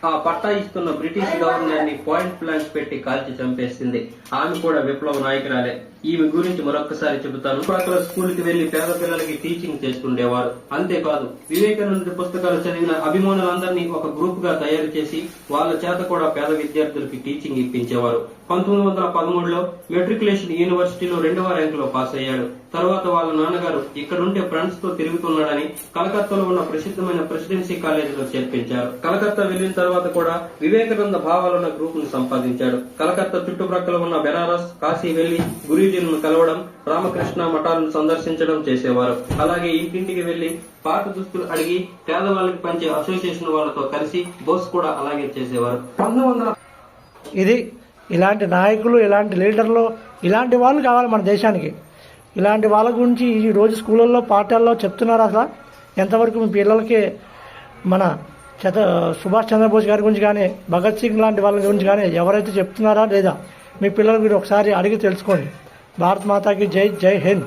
ఆ పట్టా ఇస్తున్న British governor ని పాయింట్ బ్లాంక్ పెట్టి కాల్చి చంపేసింది. ఆమె కూడా విప్లవ నాయకురాలే. ఈమె గురించి మరొకసారి చెబుతాను. అక్కడ స్కూల్ కి వెళ్లి పేద పిల్లలకి టీచింగ్ చేస్తుండేవారు. అంతేకాదు వివేకానంద పుస్తకాలు చదివిన అభిమానులందరినీ ఒక గ్రూప్ గా తయారు చేసి వాళ్ళ చేత కూడా పేద విద్యార్థులకి టీచింగ్ ఇప్పించేవారు. 1913లో మెట్రికులేషన్ యూనివర్సిటీలో 2వ ర్యాంకులో పాస్ అయ్యాడు. తర్వాత వాళ్ళ నాన్నగారు ఇక్కడుండే ఫ్రెండ్స్ తో తిరుగుతున్నాడని కలకత్తాలో ఉన్న ప్రసిద్ధమైన ప్రెసిడెన్సీ కాలేజీలో చేర్పించారు. కలకత్తా వెళ్లిన తర్వాత కూడా వివేకానంద భావాలున్న గ్రూప్ ను సంపాదించాడు. కలకత్తా చుట్టుప్రక్కల ఉన్న బెనారస్, కాశీ వెళ్లి గురూజీలను కలవడం, రామకృష్ణ మఠాలను సందర్శించడం చేసేవారు. అలాగే ఇంటింటికి వెళ్లి పాత దుస్తులు అడిగి పేదవాళ్ళకి పంచే అసోసియేషన్ వాళ్ళతో కలిసి బోస్ కూడా అలాగే చేసేవారు. ఇది ఇలాంటి నాయకులు, ఇలాంటి లీడర్లు, ఇలాంటి వాళ్ళు కావాలి మన దేశానికి. ఇలాంటి వాళ్ళ గురించి ఈ రోజు స్కూళ్ళల్లో పాఠాల్లో చెప్తున్నారు. అసలు ఎంతవరకు మీ పిల్లలకి మన సుభాష్ చంద్రబోస్ గారి గురించి కానీ, భగత్ సింగ్ లాంటి వాళ్ళ గురించి కానీ ఎవరైతే చెప్తున్నారా లేదా మీ పిల్లల గురించి ఒకసారి అడిగి తెలుసుకోండి. భారత్ మాతాకి జై, జై హింద్.